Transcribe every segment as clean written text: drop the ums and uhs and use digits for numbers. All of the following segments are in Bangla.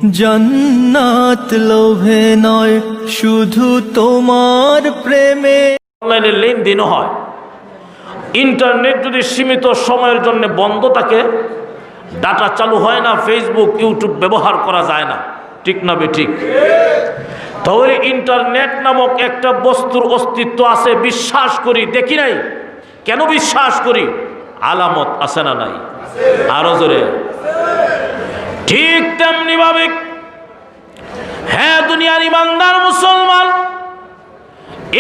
জান্নাত লোভে নয় শুধু তোমার প্রেমে। অনলাইনে লেনদেনও হয়। ইন্টারনেট যদি সীমিত সময়ের জন্য বন্ধ থাকে, ডাটা চালু হয় না, ফেসবুক ইউটিউব ব্যবহার করা যায় না, ঠিক না বেঠিক? তাহলে ইন্টারনেট নামক একটা বস্তুর অস্তিত্ব আছে, বিশ্বাস করি, দেখি নাই। কেন বিশ্বাস করি? আলামত আছে না নাই? আরো জোরে। ঠিক তেমনি ভাবে হ্যাঁ, দুনিয়ার ইমানদার মুসলমান,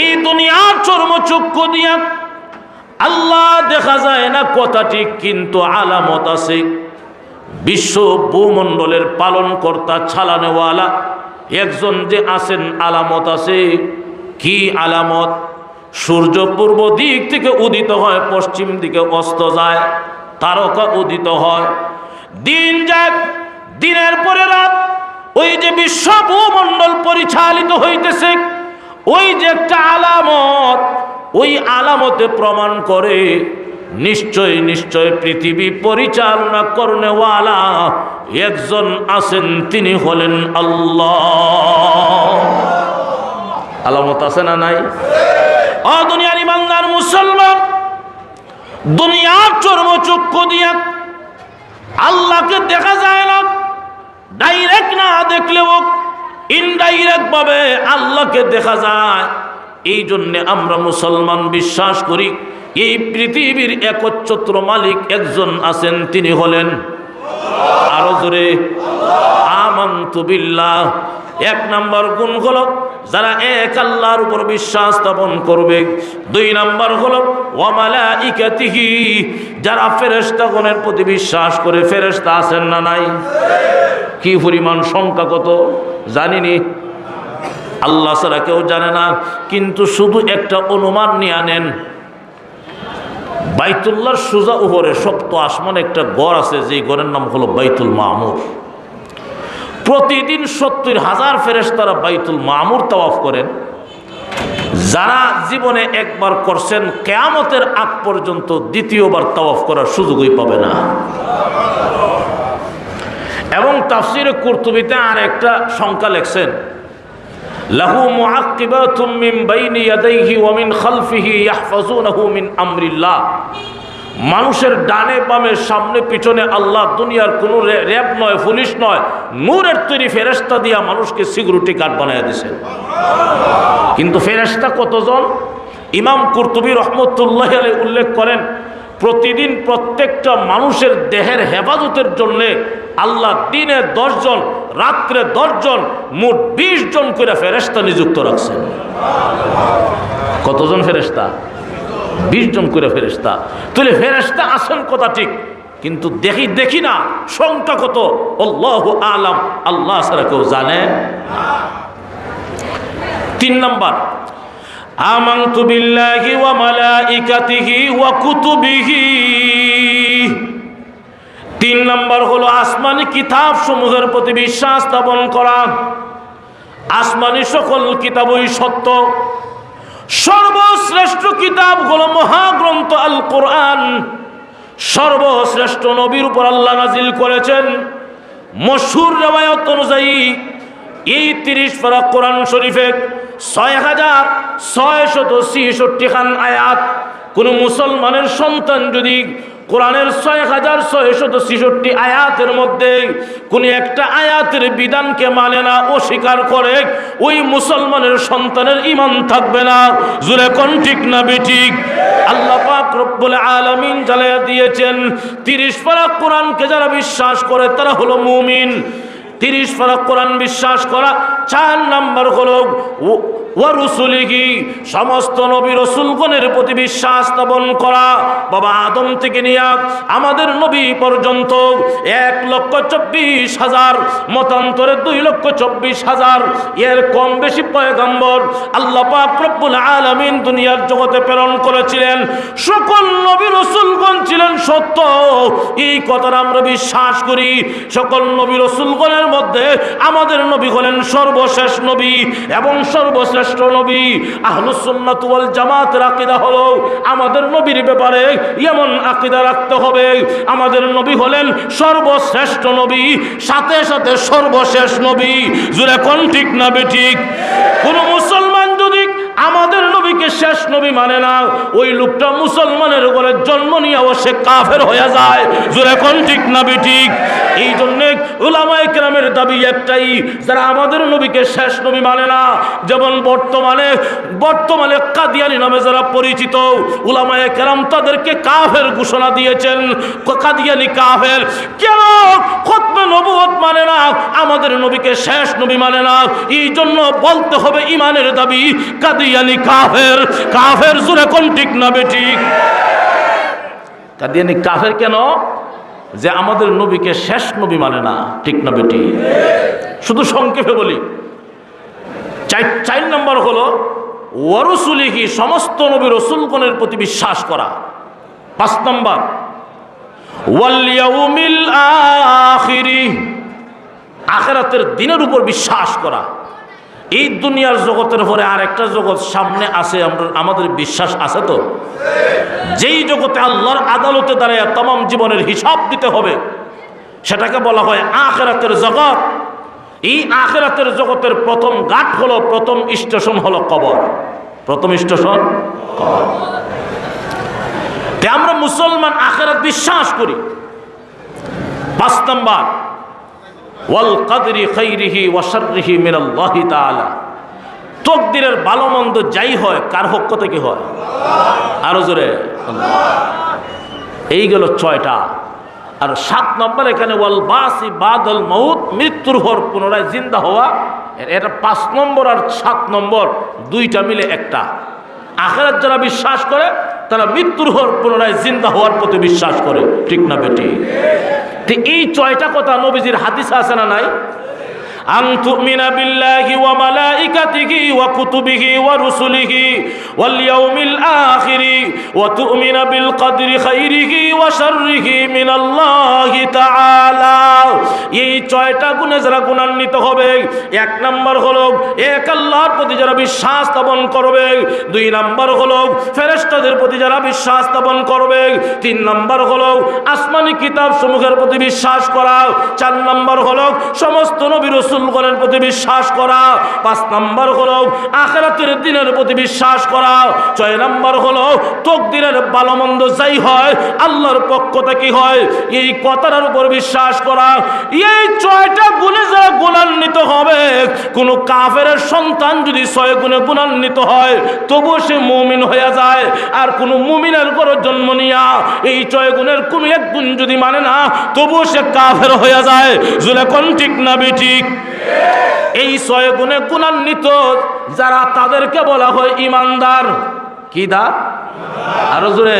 এই দুনিয়ার চর্মচক্ষু দিয়া আল্লাহ দেখা যায় না কথা ঠিক, কিন্তু আলামত আছে। বিশ্ব ভূমণ্ডলের পালন কর্তা ছালানেওয়ালা একজন যে আছেন, আলামত আছে। কি আলামত? সূর্য পূর্ব দিক থেকে উদিত হয়, পশ্চিম দিকে অস্ত যায়, তারকা উদিত হয়, দিন যায়, দিনের পরে রাত। ওই যে বিশ্ব ভূমণ্ডল পরিচালিত হইতেছে, ওই যে একটা আলামত, ওই আলামতে প্রমাণ করে নিশ্চয় নিশ্চয় পৃথিবী পরিচালনা করনেওয়ালা একজন আছেন, তিনি হলেন আল্লাহ। আলামত আছে না নাই? ও দুনিয়ার ইমানদার মুসলমান, দুনিয়ার চর্মচক্ষু দিয়া আল্লাহকে দেখা যায় না, ডাইরেক্ট না দেখলেও ইনডাইরেক্ট ভাবে আল্লাহকে দেখা যায়। এই জন্যে আমরা মুসলমান বিশ্বাস করি এই পৃথিবীর একচ্ছত্র মালিক একজন আছেন, তিনি হলেন আরো জোরে আমানতু বিল্লাহ। এক নাম্বার গুণ হলো যারা এক আল্লাহর উপর বিশ্বাস স্থাপন করবে। দুই নাম্বার হলো ওয়া মালাইকাতিহি, যারা ফেরেশতাগণের প্রতি বিশ্বাস করে। ফেরেশতা আছেন না নাই? কি পরিমাণ সংখ্যা কত জানিনি, আল্লাহ ছাড়া কেউ জানে না। কিন্তু শুধু একটা অনুমান নিয়ে আনেন, বাইতুল্লাহর সোজা উপরে সপ্ত আসমানে একটা গড় আছে, যে গড়ের নাম হলো বাইতুল মামুর। প্রতিদিন ৭০,০০০ ফেরেশতারা বাইতুল মামুর তাওয়াফ করেন। যারা জীবনে একবার করছেন, কিয়ামতের আগ পর্যন্ত দ্বিতীয়বার তাওয়াফ করার সুযোগই পাবে না। এবং তাফসিরে কুরতুবিতে আর একটা সংখ্যা লেখছেন, লাহু মুআক্কিবাতুম মিন বাইনি ইয়াদাইহি ওয়া মিন খালফিহি ইয়াহফাজুনাহু মিন আমরিল্লাহ। মানুষের ডানে বামে সামনে পিছনে আল্লাহ দুনিয়ার কোনো র্যাব নয়, পুলিশ নয়, নূরের তৈরি ফেরেশতা দিয়া মানুষকে সিকিউরিটি গার্ড বানায় দিয়েছেন। কিন্তু ফেরেশতা কতজন? ইমাম কুরতুবী রহমতুল্লাহ আলাইহি উল্লেখ করেন, প্রতিদিন প্রত্যেকটা মানুষের দেহের হেফাজতের জন্যে আল্লাহ দিনে 10 জন, রাত্রে 10 জন, মোট 20 জন করে ফেরেশতা নিযুক্ত রাখছেন। কতজন ফেরেশতা? 20 জন করে ফেরেশতা। তাহলে ফেরেশতা আছেন কথা ঠিক, কিন্তু দেখি না সংখ্যা কত আল্লাহু আলাম, আল্লাহ ছাড়া কেউ জানে না। 3 নাম্বার, আমানতু বিল্লাহি ওয়া মালাইকাতিহি ওয়া কুতুবিহি। 3 নাম্বার হলো আসমানি কিতাব সমূহের প্রতি বিশ্বাস স্থাপন করা। আসমানি সকল কিতাবই সত্য। সর্বশ্রেষ্ঠ কিতাব হলো মহাগ্রন্থ আল কোরআন। সর্বশ্রেষ্ঠ নবীর উপর আল্লাহ নাজিল করেছেন। মশহুর রিওয়ায়াত অনুযায়ী এই 30 পারা কোরআন শরীফে ৬,৬৬৬ খান আয়াত। কোন মুসলমানের সন্তান যদি কোরআনের ৬,৬৬৬ আয়াতের মধ্যে কোন একটা আয়াতের বিধানকে মানে না, অস্বীকার করে, ওই মুসলমানের সন্তানের ঈমান থাকবে না। জোরে কোন ঠিক না বেঠিক? আল্লাহ পাক রব্বুল আলামিন জানায়া দিয়েছেন, 30 পারা কোরআনকে যারা বিশ্বাস করে তারা হলো মুমিন। 30 পারা কোরআন বিশ্বাস করা। 4 নাম্বার হলো ওয়া রুসুলিহি, সমস্ত নবী রাসূলগণের প্রতি বিশ্বাস স্থাপন করা। বাবা আদম থেকে নিয়ে আমাদের নবী পর্যন্ত 1,24,000, মতান্তরে 2,24,000, এর কম বেশি পয়গম্বর আল্লাহ পাক রব্বুল আলামিন দুনিয়ার জগতে প্রেরণ করেছিলেন। সকল নবী রাসূলগণ ছিলেন সত্য, এই কথাটা আমরা বিশ্বাস করি। সকল নবী রাসূলগণের মধ্যে আমাদের নবী হলেন সর্বশেষ নবী এবং সর্বশ্রেষ্ঠ সর্বশ্রেষ্ঠ নবী। আহলুস সুন্নাত ওয়াল জামাতের আকীদা হলো আমাদের নবীর ব্যাপারে এমন আকীদা রাখতে হবে, আমাদের নবী হলেন সর্বশ্রেষ্ঠ নবী, সাথে সাথে সর্বশেষ নবী। জোরে কোন ঠিক না বেঠিক? কোন মুসলমান যদি আমাদের নবীকে শেষ নবী মানে না, ওই লোকটা মুসলমানের উপরে জন্ম নিয়েও সে কাফের হয়ে যায়। জোরে কোন ঠিক না বেঠিক? এই জন্যে উলামায়ে কেরামের দাবি একটাই, যারা আমাদের নবীকে শেষ নবী মানে না, যেমন বর্তমানে কাদিয়ানী নামে যারা পরিচিত, উলামায়ে কেরাম তাদেরকে কাফের ঘোষণা দিয়েছেন। কাদিয়ানী কাফের। কেন? খতমে নবুয়ত মানে না, আমাদের নবীকে শেষ নবী মানে না, এই জন্য বলতে হবে ইমানের দাবি কাদিয়ানী কাফের। কাফের। জোরে কোন ঠিক না বেঠিক? কাদিয়ানী কাফের কেন? যে আমাদের নবীকে শেষ নবী মানে না। ঠিক না বেঠিক? শুধু সংক্ষেপে বলি, 4 নম্বর হলো ওয়ারুসুলিহি, সমস্ত নবী রাসূলগণের প্রতি বিশ্বাস করা। 5 নম্বর ওয়াল ইয়াউমিল আখিরি, আখিরাতের দিনের উপর বিশ্বাস করা। এই দুনিয়ার জগতের পরে আর একটা জগৎ সামনে আছে, আমাদের বিশ্বাস আছে তো? যেই জগতে আল্লাহর আদালতে দাঁড়ায় तमाम জীবনের হিসাব দিতে হবে, সেটাকে বলা হয় আখিরাতের জগৎ। এই আখিরাতের জগতের প্রথম ঘাট হলো, প্রথম স্টেশন হলো কবর। প্রথম স্টেশন কবর। আমরা মুসলমান আখিরাত বিশ্বাস করি। 5 নম্বর ওয়াল কদরি খাইরিহি ওয়া শাররিহি মিনাল্লাহি তাআলা, তকদিরের ভালো মন্দ যাই হয় কার পক্ষ থেকে হয়? আরো জোরে। এই গেল 6টা। আর 7 নম্বর এখানে ওয়াল বাসি বাদাল মাউত, মৃত্যুর পর পুনরায় জিন্দা হওয়া। এটা 5 নম্বর আর 7 নম্বর দুইটা মিলে একটা। আখিরাত যারা বিশ্বাস করে তারা মৃত্যুর পর পুনরায় জিন্দা হওয়ার প্রতি বিশ্বাস করে। ঠিক না বেটি? তো এই 6টা কথা নবীজির হাদিসে আছে না নাই? আন তুমিনা বিল্লাহি ওয়া মালাইকাতিহি ওয়া কুতুবিহি ওয়া রুসুলিহি ওয়াল ইয়াউমিল আখিরি ওয়া তুমিনা বিল কদরি খাইরিহি ওয়া শাররিহি মিনাল্লাহি তাআলা। এই 6টা গুণে যারা গুণান্বিত হবে, 1 নম্বর হলো এক আল্লাহর প্রতি যারা বিশ্বাস স্থাপন করবে, 2 নম্বর হলো ফেরেশতাদের প্রতি যারা বিশ্বাস স্থাপন করবে, 3 নম্বর হলো আসমানি কিতাব সমূহের প্রতি বিশ্বাস করা, 4 নম্বর হলো সমস্ত নবী রাসূলগণের প্রতি বিশ্বাস করা, 5 নম্বর হলো আখিরাতের দিনের প্রতি বিশ্বাস করা, 6 নম্বর হলো তকদিরের ভালো মন্দ যাই হয় আল্লাহর পক্ষ থেকে হয়, এই কথার উপর বিশ্বাস করা। এই 6টা গুণে যারা গুণান্বিত হবে, কোন কাফের সন্তান যদি 6 গুণে গুণান্বিত হয় তবুও সে মুমিন হয়ে যায়। আর কোন মুমিনের ঘরে জন্ম নিয়া এই 6 গুণের কোন 1 গুণ যদি মানে না তবুও সে কাফের হয়ে যায়। জোরে কোন ঠিক না বেঠিক? এই 6 গুণে গুণান্বিত যারা, তাদেরকে বলা হয় ঈমানদার। কি দা? আরো জোরে।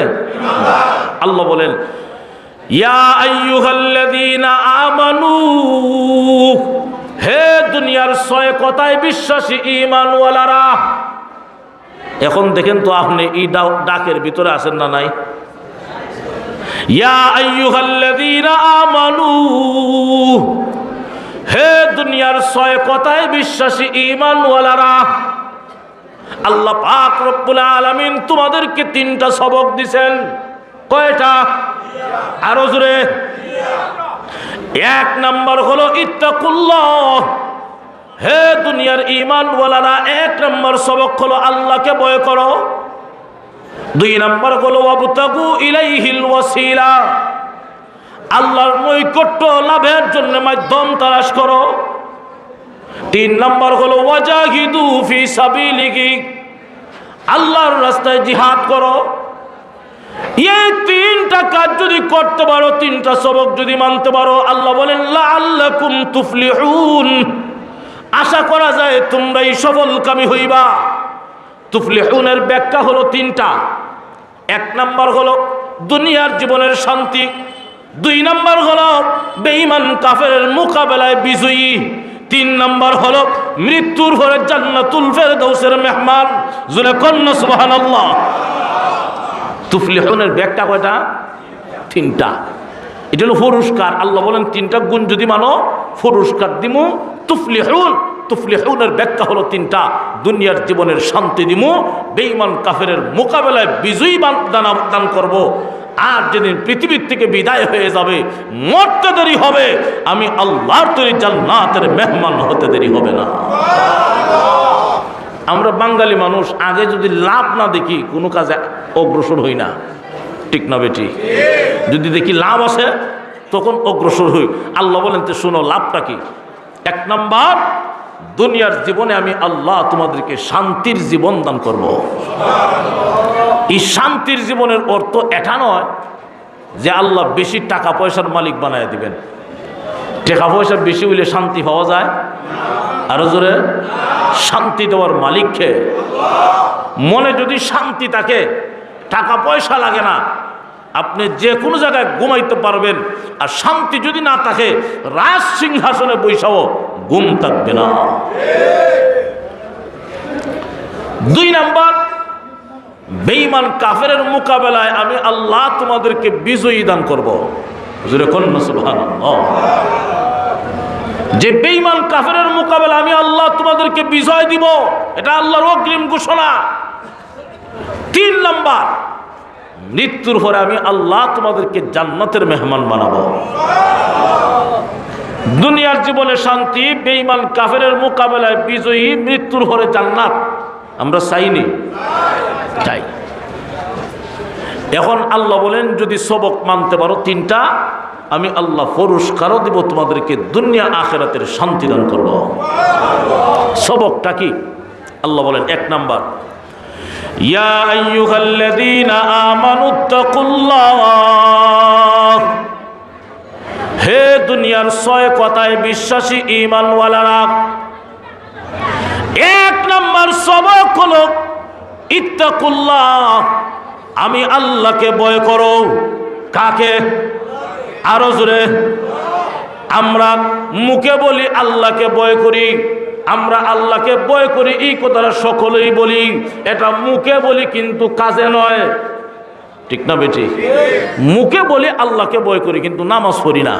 আল্লাহ বলেন ইয়া আইয়ুহাল্লাযীনা আমানু, হে দুনিয়ার 6 কথায় বিশ্বাসী ঈমানওয়ালারা। এখন দেখেন তো আপনি এই ডাকের ভিতরে আছেন না নাই? ইয়া আইয়ুহাল্লাযীনা আমানু, হে দুনিয়ার 6 কথায় বিশ্বাসী ঈমানওয়ালারা। আল্লাহ পাক রব্বুল আলামিন তোমাদেরকে 3টা সবক দিবেন। কয়টা? আরো জোরে। 1 নাম্বার হলো ইত্তাকুল্লাহ, হে দুনিয়ার ঈমানওয়ালারা 1 নাম্বার সবক হলো আল্লাহকে ভয় করো। 2 নাম্বার হলো ওয়াবতাগু ইলাইহিল ওয়াসিলা, আল্লাহর নৈকট্য লাভের জন্য মাধ্যম তালাশ করো। 3 নাম্বার হলো ওয়াজাহিদু ফি সাবিলিহি, আল্লাহর রাস্তায় জিহাদ করো। এই 3টা কাজ যদি করতে পারো, 3টা সবক যদি মানতে পারো, আল্লাহ বলেন লাআল্লাকুম তুফলিহুন, আশা করা যায় তোমরাই সফলকামী হইবা। তুফলিহুনের ব্যাখ্যা হলো 3টা। 1 নাম্বার হলো দুনিয়ার জীবনের শান্তি, 2 নাম্বার হলো বেঈমান কাফেরের মোকাবেলায় বিজয়ী, 3 নাম্বার হলো মৃত্যুর পরে জান্নাতুল ফেরদাউসের মেহমান। জোরে কন্না সুবহানাল্লাহ। তুফলিহুনের ব্যাখ্যা কয়টা? 3টা। এটা হলো পুরস্কার। আল্লাহ বলেন 3টা গুণ যদি মানো পুরস্কার দিমু। তুফলিহুন তুফলিহুনের ব্যাখ্যা হলো তিনটা। দুনিয়ার জীবনের শান্তি দিমু, বেঈমান কাফেরের মোকাবেলায় বিজয়ী দান করব, আর যেদিন পৃথিবীর থেকে বিদায় হয়ে যাবে, মরতে দেরি হবে, আমি আল্লাহর তৈরি জান্নাতের মেহমান হতে দেরি হবে না। আমরা বাঙালি মানুষ আগে যদি লাভ না দেখি কোনো কাজে অগ্রসর হই না, ঠিক না বেটি? যদি দেখি লাভ আছে তখন অগ্রসর হই। আল্লাহ বলেন তো শোনো লাভটা কি? এক নাম্বার, দুনিয়ার জীবনে আমি আল্লাহ তোমাদেরকে শান্তির জীবন দান করব। এই শান্তির জীবনের অর্থ এটা নয় যে আল্লাহ বেশি টাকা পয়সার মালিক বানায় দিবেন। টাকা পয়সা বেশি হইলে শান্তি পাওয়া যায়? আরো জোরে, শান্তি দেওয়ার মালিককে। মনে যদি শান্তি থাকে, টাকা পয়সা লাগে না, আপনি যে কোনো জায়গায় ঘুমাইতে পারবেন। আর শান্তি যদি না থাকে, রাজ সিংহাসনে বৈশাও ঘুম থাকবে না। দুই নাম্বার, বেঈমান কাফেরের মোকাবেলায় আমি আল্লাহ তোমাদেরকে বিজয়ী দান করব। জোরে কন্যা সুবহানাল্লাহ। যে বেঈমান কাফেরের মোকাবেলা আমি আল্লাহ তোমাদেরকে বিজয় দিব, এটা আল্লাহর অগ্রিম ঘোষণা। তিন নাম্বার, মৃত্যুর পরে আমি আল্লাহ তোমাদেরকে জান্নাতের মেহমান বানাবো। দুনিয়ার জীবনে শান্তি, বেঈমান কাফেরের মোকাবেলায় বিজয়ী, মৃত্যুর পরে জান্নাত আমরা চাইনি? চাই। এখন আল্লাহ বলেন যদি সবক মানতে পারো তিনটা, আমি আল্লাহ পুরস্কারও দিব তোমাদেরকে, দুনিয়া আখিরাতের শান্তি দান করব। সবকটা কি? আল্লাহ বলেন এক নাম্বার, ইয়া আইয়ুহাল্লাযীনা আমানুত্তাকুল্লাহ, হে দুনিয়ার ছয় কথায় বিশ্বাসী ঈমানওয়ালারা, এক নাম্বার সবক হলো ইত্তাকুল্লাহ, আমি আল্লাহকে ভয় করো। কাকে? আরো জোরে। আমরা মুখে বলি আল্লাহকে ভয় করি, আমরা আল্লাহকে ভয় করি, এই কথাটা সকলেই বলি, এটা মুখে বলি কিন্তু কাজে নয়, ঠিক না বেটি? মুখে বলি আল্লাহকে ভয় করি কিন্তু নামাজ পড়ি না।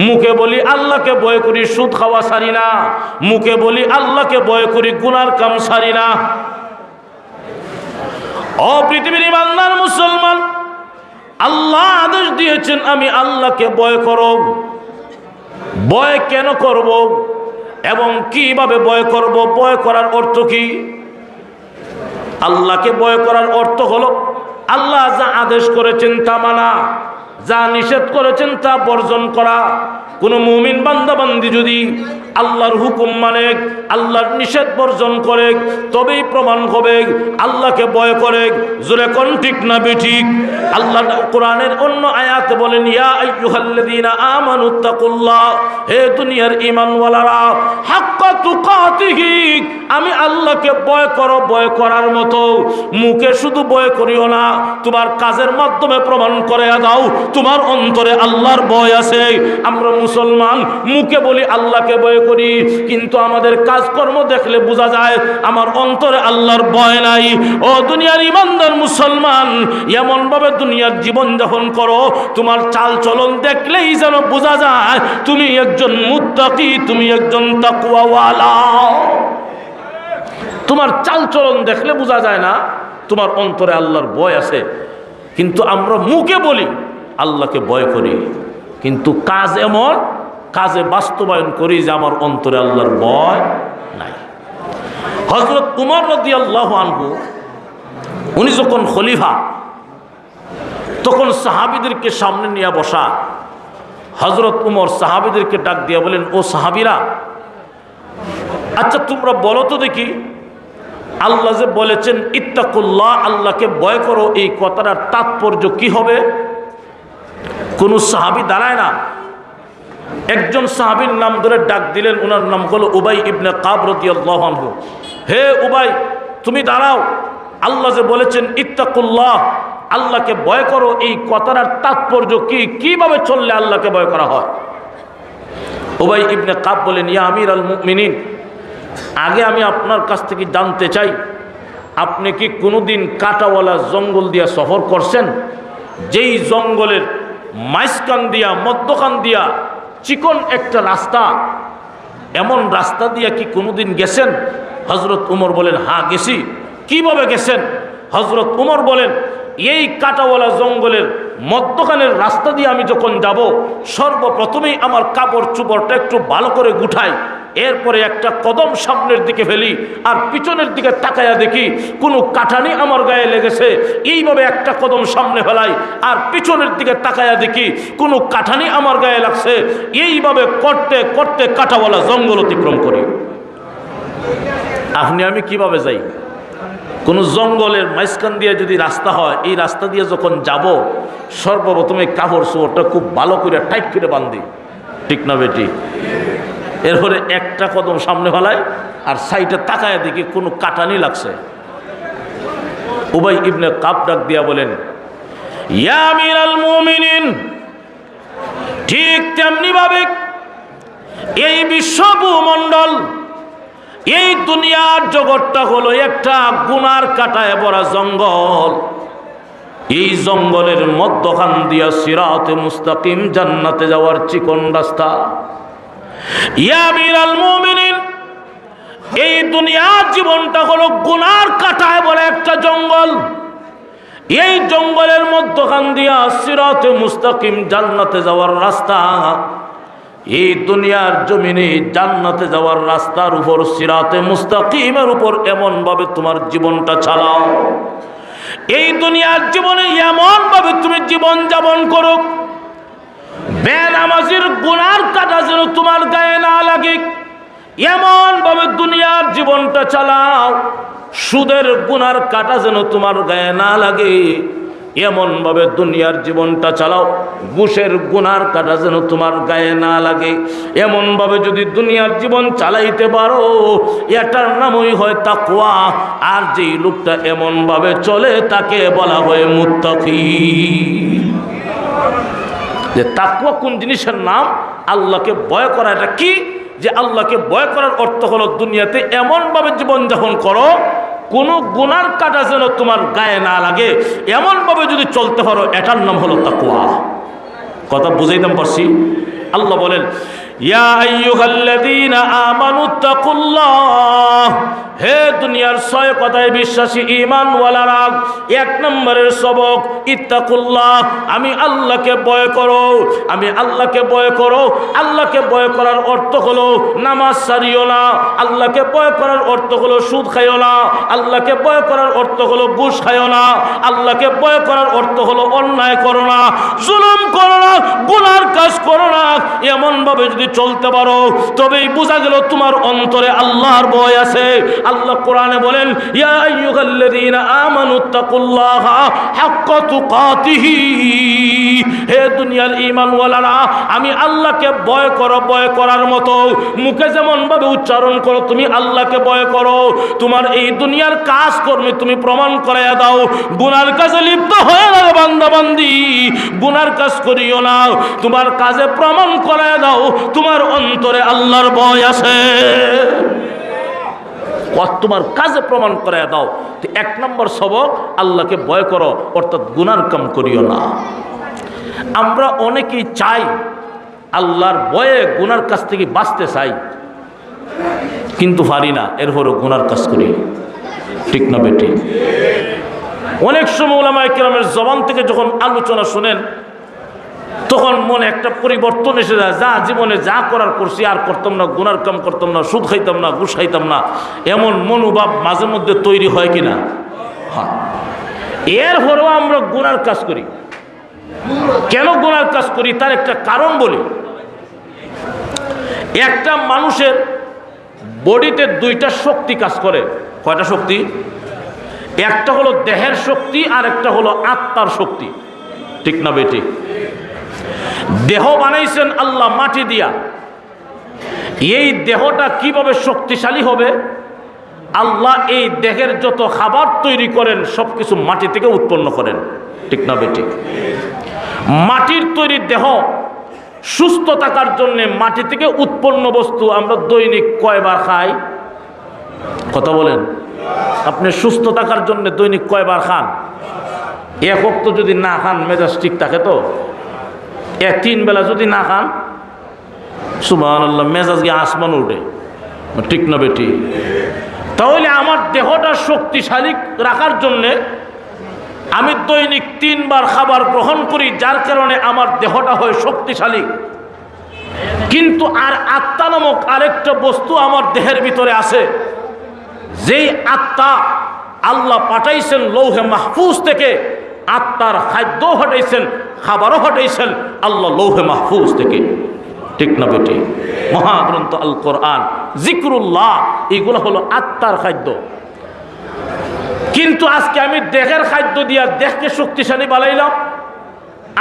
মুখে বলি আল্লাহকে ভয় করি, সুদ খাওয়া ছাড়ি না। মুখে বলি আল্লাহকে ভয় করি, গুনার কাম ছাড়ি না। ও পৃথিবীর ইমানদার মুসলমান, আল্লাহ আদেশ দিয়েছেন আমি আল্লাহকে ভয় করো। ভয় কেন করব এবং কিভাবে ভয় করব? ভয় করার অর্থ কি? আল্লাহকে ভয় করার অর্থ হলো আল্লাহ যা আদেশ করেছেন তা মানা, যা নিষেধ করেছেন তা বর্জন করা। কোন মুমিন বান্দাবান্দি যদি আল্লাহর হুকুম মানে, আল্লাহর নিষেধ বর্জন করে, তবেই প্রমাণ হবে আল্লাহকে ভয় করে। জোরে কোন ঠিক না বেঠিক? আল্লাহ কোরআনের অন্য আয়াতে বলেন, ইয়া আইয়ুহাল্লাযীনা আমানুত্তাকুল্লাহ, হে দুনিয়ার ঈমানওয়ালারা, হাক্কা তুকাতিহি, আমি আল্লাহকে ভয় করো। ভয় করার মতো মুখে শুধু ভয় করিও না, তোমার কাজের মাধ্যমে প্রমাণ করে দাও তোমার অন্তরে আল্লাহর ভয় আছে। আমরা মুসলমান মুখে বলি আল্লাহকে ভয় করি, কিন্তু আমাদের কাজকর্ম দেখলে বোঝা যায় আমার অন্তরে আল্লাহর ভয় নাই। ও দুনিয়ার ইমানদার মুসলমান, এমন ভাবে দুনিয়ার জীবন যাপন করো, তোমার চাল চলন দেখলেই যেন বোঝা যায় তুমি একজন মুত্তাকি, তুমি একজন তাকওয়াওয়ালা। তোমার চাল চলন দেখলে বোঝা যায় না তোমার অন্তরে আল্লাহর ভয় আছে। কিন্তু আমরা মুখে বলি আল্লাহকে ভয় করি, কিন্তু কাজ এমন, কাজে বাস্তবায়ন করি যে আমার অন্তরে আল্লাহর ভয় নাই। হযরত উমর রাদিয়াল্লাহু আনহু, উনি যখন খলিফা, তখন সাহাবীদেরকে সামনে নিয়ে বসা। হযরত উমর সাহাবীদেরকে ডাক দিয়ে বলেন, ও সাহাবীরা, আচ্ছা তোমরা বলো তো দেখি, আল্লাহ যে বলেছেন ইত্তাকুল্লাহ, আল্লাহকে ভয় করো, এই কথাটার তাৎপর্য কি হবে? কোন সাহাবী দাঁড়ায় না। একজন সাহাবীর নাম ধরে ডাক দিলেন, ওনার নাম হলো উবাই ইবনে কাব রাদিয়াল্লাহু আনহু। হে উবাই, তুমি দাঁড়াও, আল্লাহ যে বলেছেন ইত্তাকুল্লাহ, আল্লাহকে ভয় করো, এই কথাটার তাৎপর্য কি? কিভাবে চললে আল্লাহকে ভয় করা হয়? উবাই ইবনে কাব বলেন, ইয়া আমিরাল মুমিনিন, আগে আমি আপনার কাছ থেকে জানতে চাই, আপনি কি কোনোদিন কাঁটাওয়ালা জঙ্গল দিয়া সফর করছেন? যেই জঙ্গলের মাঝখান দিয়া, মধ্যখান দিয়া চিকন একটা রাস্তা, এমন রাস্তা দিয়ে কি কোনোদিন গেছেন? হযরত উমর বলেন, হ্যাঁ গেছি। কিভাবে গেছেন? হযরত উমর বলেন, এই কাটাওয়ালা জঙ্গলের মধ্যখানের রাস্তা দিয়ে আমি যখন যাব, সর্বপ্রথমেই আমার কাপড় চোপড়টা একটু ভালো করে গুঠাই, এরপরে একটা কদম সামনের দিকে ফেলি, আর পিছনের দিকে তাকায়া দেখি কোনো কাটানি আমার গায়ে লেগেছে, এইভাবে একটা কদম সামনে ফেলাই, আর পিছনের দিকে তাকায়া দেখি কোনো কাটানি আমার গায়ে লাগছে, এইভাবে করতে করতে কাটাওয়ালা জঙ্গল অতিক্রম করি। আপনি আমি কিভাবে যাই? কোনো জঙ্গলের মাঝখান দিয়ে যদি রাস্তা হয়, এই রাস্তা দিয়ে যখন যাব, সর্বপ্রথমে কাপড় চোপড়টা খুব ভালো করে টাইট করে বান্ধি, ঠিক না বেটি? এরপরে একটা কদম সামনে ফেলাই, আর সাইডে তাকায় দেখি কোনো কাটানি লাগছে। উবাই ইবনে কাব ডাক দিয়া বলেন, ইয়া আমিরাল মুমিনিন, ঠিক তেমনি ভাবে এই বিশ্ব ভূমণ্ডল, এই দুনিয়ার জগৎটা হলো একটা গুনার কাটায় ভরা জঙ্গল। এই জঙ্গলের মধ্যখান দিয়া সিরাতে মুস্তাকিম, জান্নাতে যাওয়ার চিকন রাস্তা। ইয়া আমিরাল মুমিনিন, এই দুনিয়ার জীবনটা হলো গুনার কাটায় ভরা একটা জঙ্গল। এই জঙ্গলের মধ্যখান দিয়া সিরাতে মুস্তাকিম, জান্নাতে যাওয়ার রাস্তা। এই দুনিয়ার জমিনে জান্নাতে যাওয়ার রাস্তার উপর, সিরাতে মুস্তাকিমের উপর এমন ভাবে তোমার জীবনটা চালাও, এই দুনিয়ার জীবনে এমন ভাবে তুমি জীবন যাপন করো, বেনামাজির গুনার কাটা যেন তোমার গায়ে না লাগে, এমন ভাবে দুনিয়ার জীবনটা চালাও। সুদের গুনার কাটা যেন তোমার গায়ে না লাগে, এমন ভাবে দুনিয়ার জীবনটা চালাও। ঘুষের গুনার কাটা যেন তোমার গায়ে না লাগে, এমন ভাবে যদি দুনিয়ার জীবন চালাইতে পারো, এটার নামই হয় তাকওয়া। আর যেই লোকটা এমন ভাবে চলে, তাকে বলা হয় মুত্তাকি। যে তাকওয়া কোন জিনিসের নাম? আল্লাহকে ভয় করা। এটা কি? যে আল্লাহকে ভয় করার অর্থ হলো দুনিয়াতে এমন ভাবে জীবনযাপন করো, কোনো গুনার কাটা যেন তোমার গায়ে না লাগে, এমন ভাবে যদি চলতে পারো, এটার নাম হলো তাকওয়া। কথা বুঝাইতাম পারছি? আল্লাহ বলেন, ইয়া আইয়ুহাল্লাযীনা আমানুত্তাকুল্লাহ, হে দুনিয়ার ছয় কথায় বিশ্বাসী ঈমানওয়ালারা, এক নম্বরের সবক ইত্তাকুল্লাহ, আমি আল্লাহকে ভয় করো। আমি আল্লাহকে ভয় করো। আল্লাহকে ভয় করার অর্থ হলো নামাজ ছাড়িও না। আল্লাহকে ভয় করার অর্থ হলো সুদ খাইও না। আল্লাহকে ভয় করার অর্থ হলো ঘুষ খাইও না। আল্লাহকে ভয় করার অর্থ হলো অন্যায় করো না, জুলুম করো না, গুনার কাজ করো না। এমন ভাবে যদি চলতে পারো, তবেই বোঝা গেল তোমার অন্তরে আল্লাহর ভয় আছে। আল্লাহ কোরআনে বলেন, ইয়া আইয়ুহাল্লাযীনা আমানুত্তাকুল্লাহা হাক্কা তুকাতিহি, হে দুনিয়ার ঈমানওয়ালারা, আমি আল্লাহকে ভয় করো। ভয় করার মতো মুখে যেমন ভাবে উচ্চারণ করো তুমি আল্লাহকে ভয় করো, তোমার এই দুনিয়ার কাজ কর্মে তুমি প্রমাণ করাইয়া দাও। গুনার কাজে লিপ্ত হয়ে না বান্দা বান্দি, গুনার কাজ করিও না। তোমার কাজে প্রমাণ করাইয়া দাও তোমার অন্তরে আল্লাহর ভয় আছে। তোমার কাজে প্রমাণ করাইয়া দাও। এক নম্বর সবক, আল্লাহকে ভয় করো, অর্থাৎ গুনার কাম করিও না। আমরা অনেকেই চাই আল্লাহর ভয়ে গুনার কাছ থেকে বাঁচতে চাই, কিন্তু পারি না, এরপরও গুনার কাজ করি, ঠিক না বেটি? অনেক সময় উলামায়ে কেরামের জবান থেকে যখন আলোচনা শুনেন, তখন মনে একটা পরিবর্তন এসে যায়। যা জীবনে যা করার করছি, আর করতাম না, গুনার কাম করতাম না, সুদ খাইতাম না, ঘুষ খাইতাম না, এমন মনোভাব মাঝে মধ্যে তৈরি হয় কিনা? হ্যাঁ। এরপরেও আমরা গুনার কাজ করি। কেন গুনার কাজ করি তার একটা কারণ বলি। একটা মানুষের বডিতে দুইটা শক্তি কাজ করে। কয়টা শক্তি? একটা হলো দেহের শক্তি, আর একটা হলো আত্মার শক্তি, ঠিক না বেটি? দেহ বানাইছেন আল্লাহ মাটি দিয়া। এই দেহটা কিভাবে শক্তিশালী হবে? আল্লাহ এই দেহের যত খাবার তৈরি করেন সবকিছু মাটি থেকে উৎপন্ন করেন, ঠিক না বেটি? মাটির তৈরি দেহ সুস্থ থাকার জন্য মাটি থেকে উৎপন্ন বস্তু আমরা দৈনিক কয়বার খাই? কথা বলেন। আপনি সুস্থ থাকার জন্য দৈনিক কয়বার খান? এক ওয়াক্ত যদি না খান মেজাজ ঠিক থাকে তো? 3 বেলা যদি না খান সুবহানাল্লাহ, মেজাজ গিয়ে আসমান উঠে, ঠিক না বেটি? তাহলে আমার দেহটা শক্তিশালী রাখার জন্যে আমি দৈনিক 3 বার খাবার গ্রহণ করি, যার কারণে আমার দেহটা হয় শক্তিশালী। কিন্তু আর আত্মা নামক আরেকটা বস্তু আমার দেহের ভিতরে আছে, যেই আত্মা আল্লাহ পাঠাইছেন লৌহে মাহফুজ থেকে। আত্মার খাদ্য হটাইছেন, খাবারও হটাইছেন আল্লাহ লৌহে মাহফুজ থেকে, ঠিক না বেটি? মহাগ্রন্থ আল কোরআন, জিক্রুল্লাহ, এগুলো হলো আত্মার খাদ্য। কিন্তু আজকে আমি দেহের খাদ্য দিয়া দেহকে শক্তিশালী বানাইলাম,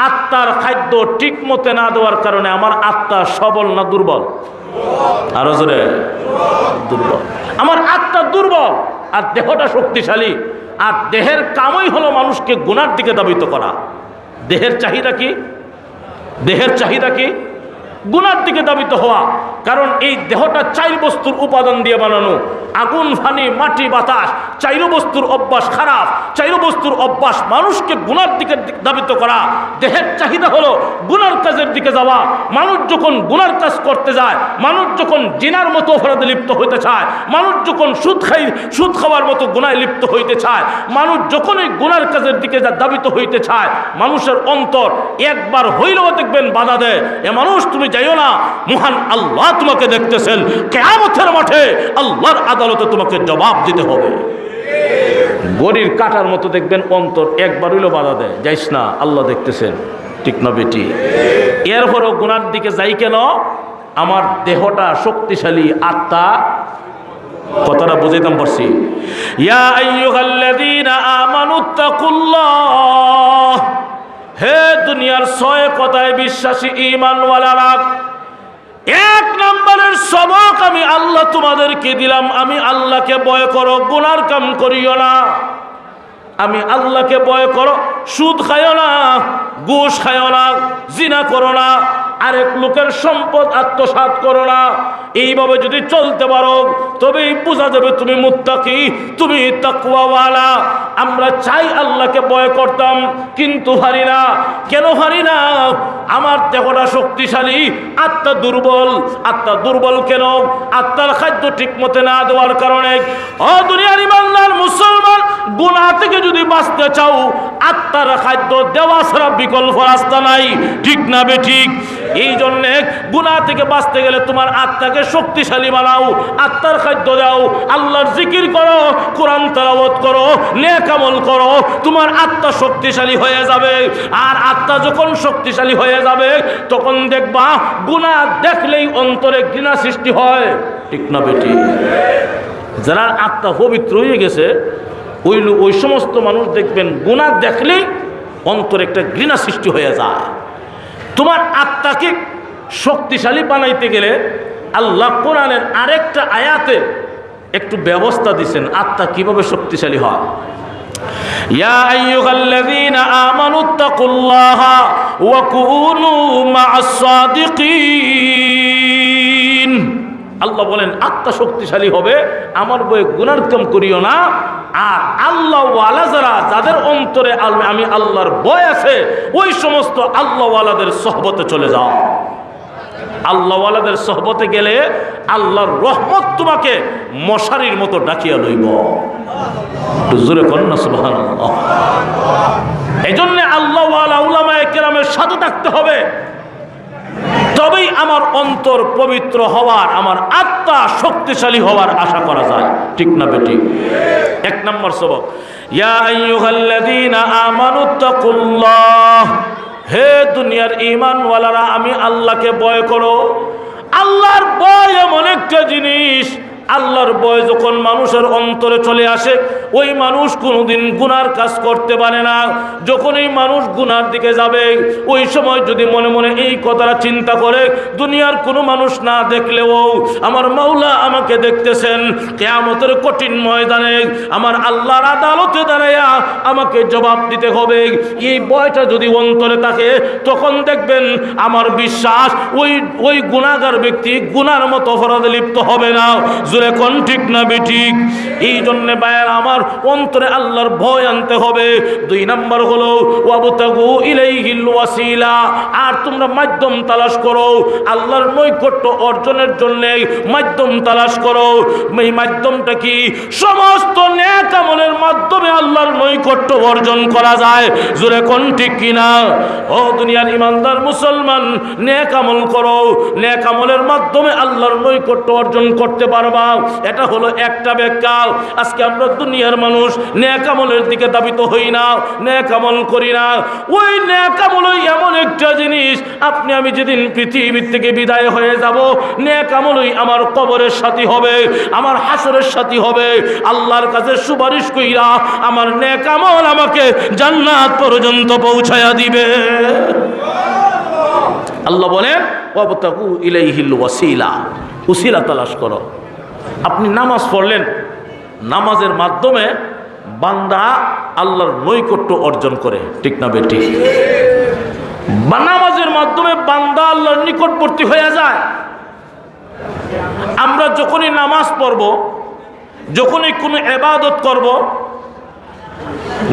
আত্মার খাদ্য ঠিক মতে না দেওয়ার কারণে আমার আত্মা সবল না দুর্বল? আরো জোরে, দুর্বল। আমার আত্মা দুর্বল আর দেহটা শক্তিশালী। আর দেহের কামই হলো মানুষকে গুনার দিকে ধাবিত করা। দেহের চাহিদা কি? দেহের চাহিদা কি? গুনার দিকে ধাবিত হওয়া। কারণ এই দেহটা 4 বস্তুর উপাদান দিয়ে বানানো, আগুন, পানি, মাটি, বাতাস। 4 বস্তুর অভ্যাস খারাপ, 4 বস্তুর অভ্যাস মানুষকে গুনার দিকে ধাবিত করা। দেহের চাহিদা হলো গুনার কাজের দিকে যাওয়া। মানুষ যখন গুনার কাজ করতে যায়, মানুষ যখন জিনার মতো অপরাধে লিপ্ত হইতে চায়, মানুষ যখন সুদ খাওয়ার মতো গুনায় লিপ্ত হইতে চায়, মানুষ যখন এই গুনার কাজের দিকে ধাবিত হইতে চায়, মানুষের অন্তর একবার হইলেও দেখবেন বাধা দেয়, এ মানুষ তুমি যাইও না, মহান আল্লাহ তোমাকে দেখতেছেন, কিয়ামতের মাঠে আল্লাহর আদালতে তোমাকে জবাব দিতে হবে। গড়ির কাটার মতো দেখবেন অন্তর একবার হইলেও বাধা দেয়, যাইস না, আল্লাহ দেখতেছেন, ঠিক না বেটি? এরপরও গুনার দিকে যাই কেন? আমার দেহটা শক্তিশালী, আত্মা। কথাটা বুঝাইতাম পারছি? ইয়া আইয়ুহাল্লাযীনা আমানুত্তাকুল্লাহ, হে দুনিয়ার 6 কথায় বিশ্বাসী ঈমানওয়ালারা, 1 নম্বরের সবক আমি আল্লাহ তোমাদেরকে দিলাম, আমি আল্লাহকে ভয় করো, গুনার কাম করিও না। আমি আল্লাহকে ভয় করো, সুদ খাইও না, ঘুষ খাইও না, জিনা করো না, আরেক লোকের সম্পদ আত্মসাৎ করো না। এইভাবে যদি চলতে পারো তবেই বোঝা যাবে তুমি মুত্তাকি, তুমি তাকওয়াওয়ালা। আমরা চাই আল্লাহকে ভয় করতাম, কিন্তু পারি না। কেন পারি না? আমার দেহটা শক্তিশালী, আত্মা দুর্বল। আত্মা দুর্বল কেন? আত্মার খাদ্য ঠিক মতে না দেওয়ার কারণে। ও দুনিয়ার ইমানদার মুসলমান, গুনাহ থেকে যদি বাঁচতে চাও, আত্মার খাদ্য দেওয়া ছাড়া বিকল্প রাস্তা নাই, ঠিক না বে ঠিক? এই জন্যে গুনাহ থেকে বাঁচতে গেলে তোমার আত্মাকে শক্তিশালী বানাও, আত্মার খাদ্য দাও, আল্লাহর জিকির করো, কোরআন তেলাওয়াত করো, নেক আমল করো, তোমার আত্মা শক্তিশালী হয়ে যাবে। আর আত্মা যখন শক্তিশালী হয়ে যাবে, তখন দেখবা গুনাহ দেখলেই অন্তরে ঘৃণা সৃষ্টি হয়, ঠিক না বেটি? যারা আত্মা পবিত্র হয়ে গেছে, ওই সমস্ত মানুষ দেখবেন গুনাহ দেখলেই অন্তরে একটা ঘৃণা সৃষ্টি হয়ে যায়। তোমার আত্মাকে শক্তিশালী বানাইতে গেলে আল্লাহ কোরআনের আরেকটা আয়াতে একটু ব্যবস্থা দিয়েছেন আত্মা কিভাবে শক্তিশালী হয়। ইয়া আইয়ুহাল্লাযীনা আমানুত্তাকুল্লাহা ওয়া কুনু মা'আস সাদিকিন। আল্লাহ বলেন আত্মা শক্তিশালী হবে, আমার বয়ে গুনার কাম করিও না। আর আল্লাহ ওয়ালা যাদের অন্তরে আমি আল্লাহর ভয় আছে, ওই সমস্ত আল্লাহ ওয়ালাদের সোহবতে চলে যাও। আল্লাহ ওয়ালাদের সোহবতে গেলে আল্লাহর রহমত তোমাকে মশারির মতো ডাকিয়া লইব। জোরে করেন না সুবহানাল্লাহ। এই জন্য আল্লাহ ওয়ালা উলামায়ে কেরামের সাথে থাকতে হবে, তবেই আমার অন্তর পবিত্র হওয়ার, আমার আত্মা শক্তিশালী হওয়ার আশা করা যায়, ঠিক না বেটি? 1 নম্বর সবক, ইয়া আইয়ুহাল্লাযীনা আমানুত্তাকুল্লাহ, হে দুনিয়ার ঈমানওয়ালারা, আমি আল্লাহকে ভয় করো। আল্লাহর ভয় এমন একটা জিনিস, আল্লাহর ভয় যখন মানুষের অন্তরে চলে আসে, ওই মানুষ কোনোদিন গুনার কাজ করতে পারে না। যখন এই মানুষ গুনার দিকে যাবে, ওই সময় যদি মনে মনে এই কথাটা চিন্তা করে, দুনিয়ার কোনো মানুষ না দেখলেও আমার মাওলা আমাকে দেখতেছেন, কিয়ামতের কঠিন ময়দানে আমার আল্লাহর আদালতে দাঁড়াইয়া আমাকে জবাব দিতে হবে, এই ভয়টা যদি অন্তরে থাকে, তখন দেখবেন আমার বিশ্বাস ওই গুনাহগার ব্যক্তি গুনার মতো অপরাধে লিপ্ত হবে না। জোরে কোন ঠিক না বেঠিক? এই জন্যে ভাইয়ের আমার অন্তরে আল্লাহর ভয় আনতে হবে। 2 নাম্বার হলো ওয়াবতাগু ইলাইহিল ওয়াসিলা, আর তোমরা মাধ্যম তালাশ করো আল্লাহর নৈকট্য অর্জনের জন্য। মাধ্যম তালাশ করো। এই মাধ্যমটা কি? সমস্ত নেক আমলের মাধ্যমে আল্লাহর নৈকট্য অর্জন করা যায়। জোরে কোন ঠিক কিনা? ও দুনিয়ার ইমানদার মুসলমান, নেক আমল করো, নেক আমলের মাধ্যমে আল্লাহর নৈকট্য অর্জন করতে পারবা। এটা হলো একটা ব্যাখ্যা। আজকে আমরা দুনিয়ার মানুষ নেক আমলের দিকে ধাবিত হই না, নেক আমল করি না। ওই নেক আমলই এমন একটা জিনিস, আপনি আমি যেদিন পৃথিবীর থেকে বিদায় হয়ে যাব, নেক আমলই আমার কবরের সাথী হবে, আমার হাসরের সাথী হবে। আল্লাহর কাছে সুপারিশ কইরা আমার নেক আমল আমাকে জান্নাত পর্যন্ত পৌঁছায়া দিবে। আল্লাহ বলেন ওয়াবতাগু ইলাইহিল ওয়াসিলা, ওসিলা তালাশ করো। আপনি নামাজ পড়লেন, নামাজের মাধ্যমে বান্দা আল্লাহর নৈকট্য অর্জন করে, ঠিক না বেটি? নামাজের মাধ্যমে বান্দা আল্লাহর নিকটবর্তী হয়ে যায়। আমরা যখনই নামাজ পড়ব, যখনই কোনো ইবাদত করব,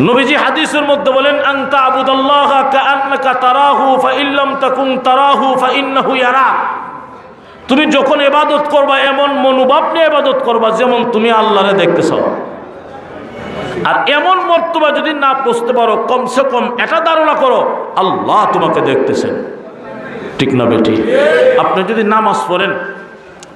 নবীজি হাদিসের মধ্যে বলেন আনতা আবুদাল্লাহা কাআন্নাকা তারাহু ফাইল্লাম তাকুন তারাহু ফাইন্নাহু ইয়ারাক। তুমি যখন ইবাদত করবা এমন মনোভাব নিয়ে ইবাদত করবা যেমন তুমি আল্লাহরে দেখতেছো। আর এমন মর্তবা যদি না পৌঁছতে পারো, কমসে কম এটা ধারণা করো আল্লাহ তোমাকে দেখতেছেন, ঠিক না বেটি? আপনি যদি নামাজ পড়েন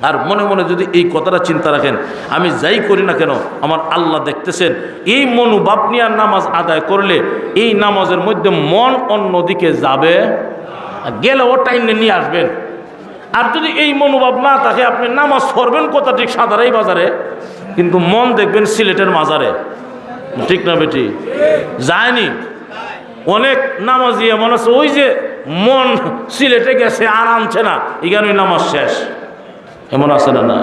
আর মনে মনে যদি এই কথাটা চিন্তা রাখেন, আমি যাই করি না কেন আমার আল্লাহ দেখতেছেন, এই মনোভাব নিয়ে নামাজ আদায় করলে এই নামাজের মধ্যে মন অন্যদিকে যাবে, গেলেও টাইমে নিয়ে আসবেন। আর যদি এই মনোভাব না থাকে, আপনি নামাজ পড়বেন কথা ঠিক সাদারাই বাজারে, কিন্তু মন দেখবেন সিলেটের মাজারে, ঠিক না বেটি? যায়নি অনেক নামাজি এমন আছে, ওই যে মন সিলেটে গেছে আর আনছে না, এখানে নামাজ শেষ, এমন আছে না? না,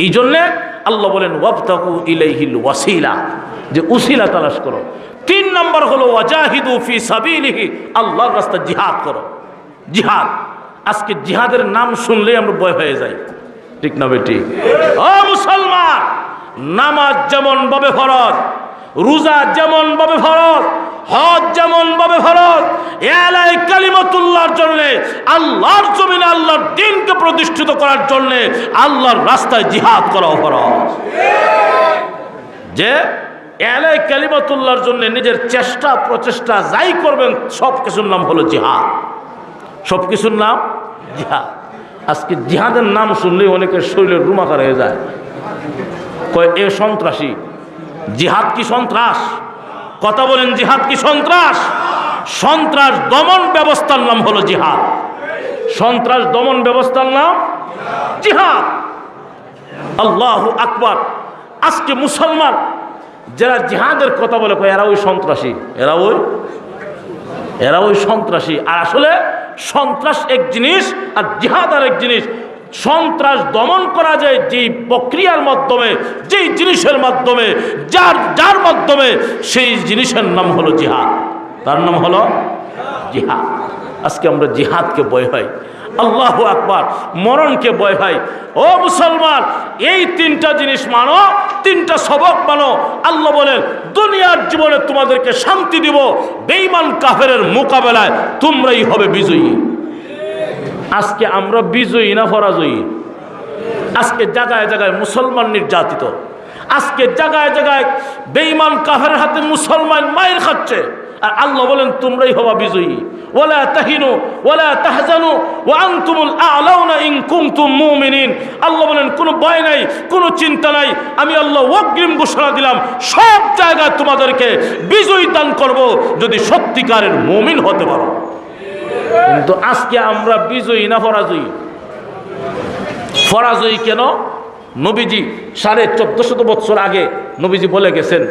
এই জন্যে আল্লাহ বলেন ওয়াবতাগু ইলাইহিল ওয়াসিলা, যে উসিলা তালাশ করো। 3 নাম্বার হলো ওয়াজাহিদু ফি সাবিলিহি, আল্লাহর রাস্তায় জিহাদ করো। জিহাদ, আজকে জিহাদের নাম শুনলেই আমরা ভয় হয়ে যাই, ঠিক না বেটি? ও মুসলমান, নামাজ যেমন ভাবে ফরজ, রোজা যেমন ভাবে ফরজ, হজ যেমন ভাবে ফরজ, এলাই কালিমাতুল্লাহর জন্য, আল্লাহর জমিনে আল্লাহর দ্বীনকে প্রতিষ্ঠিত করার জন্য আল্লাহর রাস্তায় জিহাদ করা ফরজ। যে এলাই কালিমাতুল্লাহর জন্য নিজের চেষ্টা প্রচেষ্টা যাই করবেন, সব কিছুর নাম হলো জিহাদ, সব কিছুর নাম জিহাদ। আজকে জিহাদের নাম শুনলেই অনেকের শরীরের রুমাকার হয়ে যায়, কয় এ সন্ত্রাসী। জিহাদ কি সন্ত্রাস? কথা বলেন, জিহাদ কি সন্ত্রাস? সন্ত্রাস দমন ব্যবস্থার নাম হলো জিহাদ। সন্ত্রাস দমন ব্যবস্থার নাম জিহাদ। আল্লাহু আকবার। আজকে মুসলমান যারা জিহাদের কথা বলে, কয় এরা ওই সন্ত্রাসী, এরা ওই সন্ত্রাসী। আর আসলে সন্ত্রাস এক জিনিস আর জিহাদ আর এক জিনিস। সন্ত্রাস দমন করা যায় যেই প্রক্রিয়ার মাধ্যমে, যেই জিনিসের মাধ্যমে, যার মাধ্যমে, সেই জিনিসের নাম হলো জিহাদ, তার নাম হলো জিহাদ। আজকে আমরা জিহাদকে ভয় হয়, আল্লাহু আকবার, মরণকে ভয় হয়। ও মুসলমান, এই 3টা জিনিস মানো, 3টা সবক মানো। আল্লাহ বলেন দুনিয়ার জীবনে তোমাদেরকে শান্তি দিব, বেঈমান কাফেরের মোকাবেলায় তোমরাই হবে বিজয়ী। আজকে আমরা বিজয়ী না পরাজয়ী? আজকে জায়গায় জায়গায় মুসলমান নির্যাতিত, আজকে জায়গায় জায়গায় বেঈমান কাফেরের হাতে মুসলমান মায়ের খাচ্ছে, আর আল্লাহ বলেন তোমরাই হবা বিজয়ী। ওয়ালা তাহিনু ওয়ালা তাহজানু ওয়া আনতুমুল আ'লাউনা ইন কুনতুম মুমিনিন। আল্লাহ বলেন কোনো ভয় নাই, কোনো চিন্তা নাই, আমি আল্লাহ অগ্রিম ঘোষণা দিলাম সব জায়গায় তোমাদেরকে বিজয়ী দান করব যদি সত্যিকারের মুমিন হতে পারো। কিন্তু আজকে আমরা বিজয়ী না পরাজয়ী? পরাজয়ী কেন? নবীজি 1450 বছর আগে নবীজি বলে গেছেন,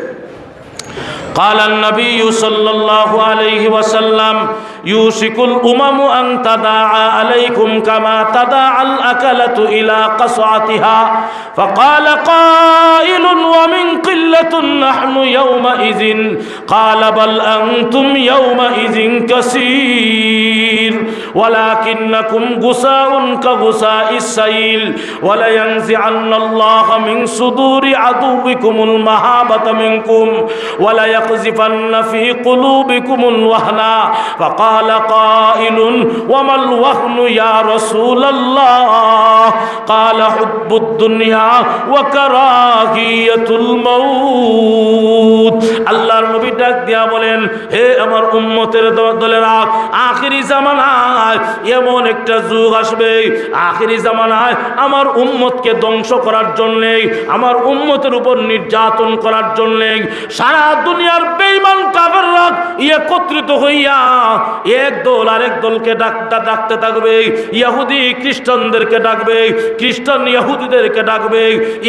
قال النبي صلى الله عليه وسلم ইউশিকুল উমামু আন তাদাআ আলাইকুম কামা তাদাআল আকালাতু ইলা কাসআতিহা ফাকালা কাইলুন ওয়া মিন কিল্লাতুন নাহনু ইয়াওমাইযিন ক্বালা বাল আনতুম ইয়াওমাইযিন কাসীর ওয়ালাকিন্নাকুম গুসাউন কাগুসাইস সাইল ওয়ালা ইয়ানজিআন্নাল্লাহু মিন সুদুরি আদুবিকুমুল মাহাবাতা মিনকুম ওয়ালা ইয়াকযিফান্না ফি কুলুবিকুমুল ওয়াহনা ফাকালা কাইলুন ওয়া মাল ওয়াহনু ইয়া রাসূলাল্লাহ ক্বালা হুব্বুদ দুনিয়া ওয়া কারাহিয়াতুল মাউত। আল্লাহর নবী ডাক দিয়া বলেন, হে আমার উম্মতের দলেরা, আখিরি জামানায় এমন একটা যুগ আসবে, আখিরি জামানায় আমার উম্মতকে ধ্বংস করার জন্যে, আমার উম্মতের উপর নির্যাতন করার জন্যে সারা দুনিয়ার বেঈমান কাফেররা একত্রিত হইয়া এক দল আরেক দলকে ডাকতে থাকবে, ইহুদি খ্রিস্টানদেরকে ডাকবে, খ্রিস্টান ইহুদিদেরকে ডাকবে,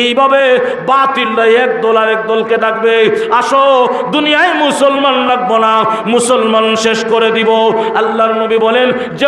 এইভাবে বাতিলরা এক দল আরেক দলকে ডাকবে, আসো দুনিয়ায় মুসলমান রাখবো না, মুসলমান শেষ করে দিব। আল্লাহর নবী বলেন যে